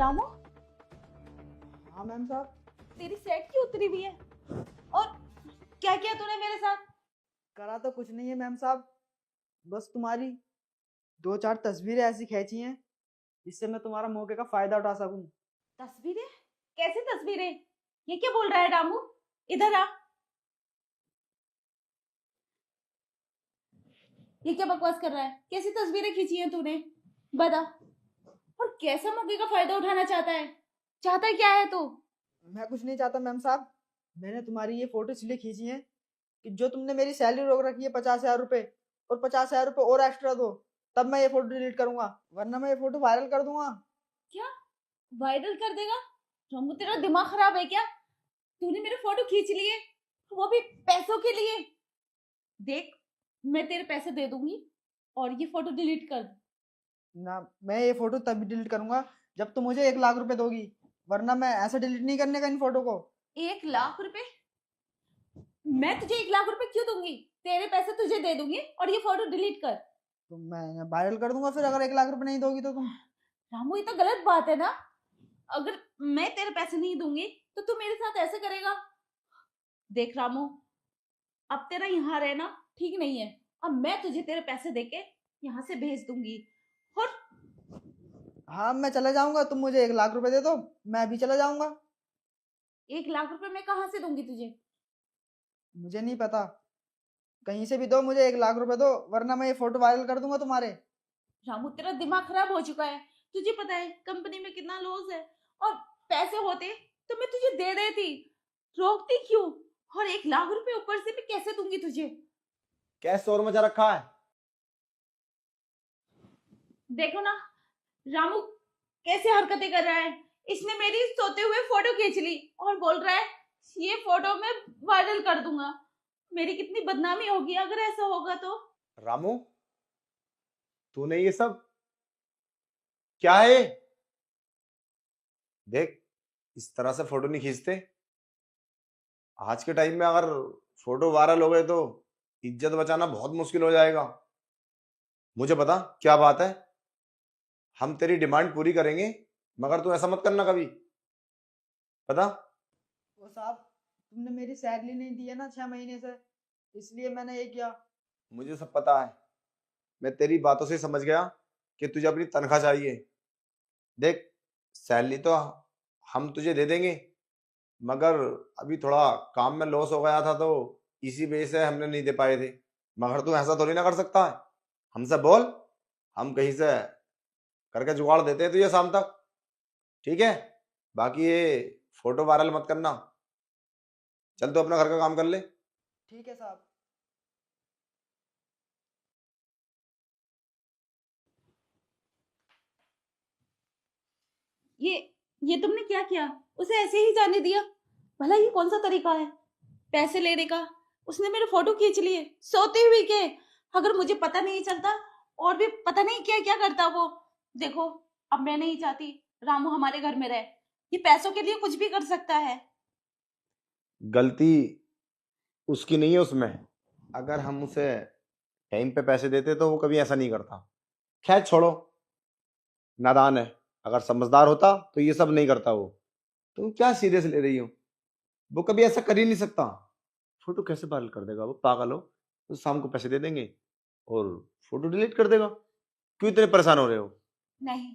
रामू, हाँ मैम साहब। तेरी सेट क्यों उतरी हुई है? और क्या किया तूने मेरे साथ? करा तो कुछ नहीं है मैम साहब, बस तुम्हारी 2-4 तस्वीरें ऐसी खींची हैं जिससे मैं तुम्हारा मौके का फायदा उठा सकूं। तस्वीरें? कैसी तस्वीरें? ये क्या बोल रहा है रामू? इधर आ। ये क्या बकवास कर रहा है? कैसी तस्वीरें खींची हैं तूने? बता। और कैसा मौके का फायदा उठाना चाहता है? चाहता क्या है तू? मैं कुछ नहीं चाहता मैम साहब, मैंने तुम्हारी ये फोटो इसलिए खींची है कि जो तुमने मेरी सैलरी रोक रखी है 50,000 रुपए, और 50,000 रुपए और एक्स्ट्रा दो, तब मैं ये फोटो डिलीट करूंगा, वरना मैं ये फोटो वायरल कर दूंगा। क्या वायरल कर देगा? रामू, तेरा दिमाग खराब है क्या? तूने मेरे फोटो खींच लिए, वो भी पैसों के लिए। देख, मैं तेरे पैसे दे दूंगी और ये फोटो डिलीट कर। ना, मैं ये फोटो तभी डिलीट करूंगा जब तुम मुझे 1 लाख रुपए दोगी, वरना मैं ऐसे डिलीट नहीं करने का इन फोटो को। 1 लाख रुपए? मैं तुझे 1 लाख रुपए क्यों दूंगी? तेरे पैसे तुझे दे दूंगी और ये फोटो डिलीट कर। तो मैं वायरल कर दूंगा फिर, अगर 1 लाख रुपए नहीं दोगी तो तुम। रामू, ये तो गलत बात है ना। अगर मैं तेरे पैसे नहीं दूंगी तो तू मेरे साथ ऐसे करेगा? देख रामू, अब तेरा यहाँ रहना ठीक नहीं है। अब मैं तुझे तेरे पैसे देके यहाँ से भेज दूंगी। और हाँ मैं चला जाऊंगा, तुम मुझे 1 लाख रुपए दे दो, मैं भी चला जाऊंगा। 1 लाख रुपए मैं कहाँ से दूंगी तुझे? मुझे नहीं पता, कहीं से भी दो, मुझे 1 लाख रुपए दो, वरना मैं ये फोटो वायरल कर दूंगा तुम्हारे। रामू, तेरा दिमाग खराब हो चुका है। तुझे पता है कंपनी में कितना लॉस है, और पैसे होते तो मैं तुझे दे देती। रोकती क्यों? और 1 लाख रुपए ऊपर से भी कैसे दूंगी तुझे? क्या शोर मचा रखा है? देखो ना रामू, कैसे हरकतें कर रहा है। इसने मेरी सोते हुए फोटो खींच ली और बोल रहा है ये फोटो मैं वायरल कर दूंगा। मेरी कितनी बदनामी होगी अगर ऐसा होगा तो। रामू, तूने ये सब क्या है? देख, इस तरह से फोटो नहीं खींचते। आज के टाइम में अगर फोटो वायरल हो गए तो इज्जत बचाना बहुत मुश्किल हो जाएगा। मुझे बता क्या बात है, हम तेरी डिमांड पूरी करेंगे, मगर तू ऐसा मत करना कभी। बता। वो साहब, तुमने मेरी सैलरी नहीं दी है ना 6 महीने से, इसलिए मैंने ये किया। मुझे सब पता है, मैं तेरी बातों से समझ गया कि तुझे अपनी तनख्वाह चाहिए। देख, सैलरी तो हम तुझे दे देंगे, मगर अभी थोड़ा काम में लॉस हो गया था तो इसी वजह से हमने नहीं दे पाए थे। मगर तू ऐसा थोड़ी ना कर सकता है, हमसे बोल, हम कहीं से करके जुगाड़ देते हैं तुझे शाम तक, ठीक है? बाकी ये फोटो वायरल मत करना। चल तो अपना घर का काम कर ले। ठीक है साहब। ये तुमने क्या किया? उसे ऐसे ही जाने दिया? भला ये कौन सा तरीका है पैसे लेने का? उसने मेरे फोटो खींच लिए सोते हुए के। अगर मुझे पता नहीं चलता और भी पता नहीं क्या क्या करता वो। देखो, अब मैं नहीं चाहती रामू हमारे घर में रहे। ये पैसों के लिए कुछ भी कर सकता है। गलती उसकी नहीं है उसमें। अगर हम उसे टाइम पे पैसे देते तो वो कभी ऐसा नहीं करता। खैर छोड़ो, नादान है। अगर समझदार होता तो ये सब नहीं करता वो। तुम क्या सीरियस ले रही हो? वो कभी ऐसा कर ही नहीं सकता। फोटो कैसे वायरल कर देगा? वो पागल हो? तो शाम को पैसे दे देंगे और फोटो डिलीट कर देगा। क्यों इतने परेशान हो रहे हो? नहीं,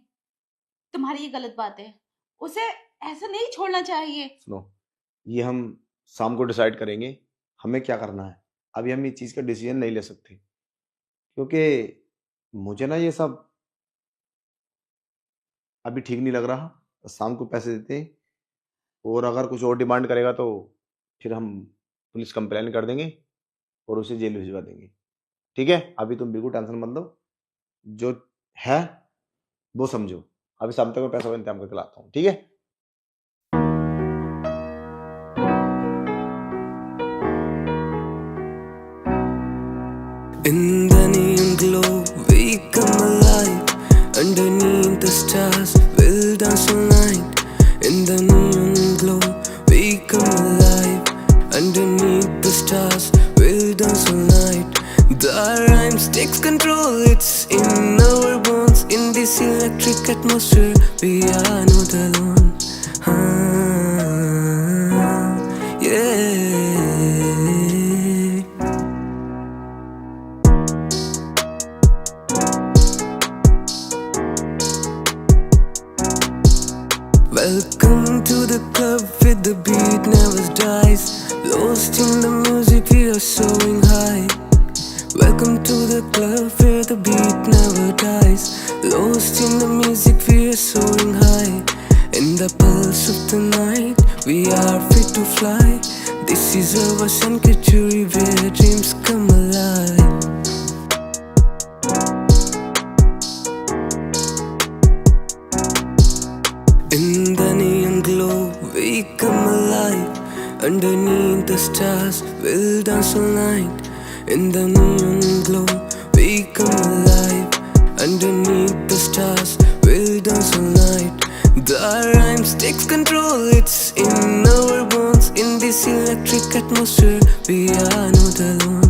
तुम्हारी ये गलत बात है। उसे ऐसा नहीं छोड़ना चाहिए। सुनो, ये हम शाम को डिसाइड करेंगे हमें क्या करना है। अभी हम इस चीज का डिसीजन नहीं ले सकते, क्योंकि मुझे ना ये सब अभी ठीक नहीं लग रहा। शाम को पैसे देते हैं, और अगर कुछ और डिमांड करेगा तो फिर हम पुलिस कंप्लेन कर देंगे और उसे जेल भिजवा देंगे, ठीक है? अभी तुम बिल्कुल टेंशन मत लो, जो है वो समझो। अभी शाम तक मैं पैसा का इंतजाम करके लाता हूँ, ठीक है? In the neon glow, we come alive. Underneath the stars, we'll dance all night. In the neon glow, we come alive. Underneath the stars, we'll dance all night. The rhymes takes control, it's in our bones. In this electric atmosphere. We are not alone. Yeah. Welcome to the club where the beat never dies. Lost in the music, we are soaring high. Welcome to the club where the beat never dies. Lost in the music, we are soaring high. In the pulse of the night, we are free to fly. This is our sanctuary where dreams come alive. In the neon glow, we come alive. Underneath the stars, we'll dance all night. In the neon glow, we come alive. Underneath the stars, we'll dance all night. The rhymes takes control, it's in our bones. In this electric atmosphere, we are not alone.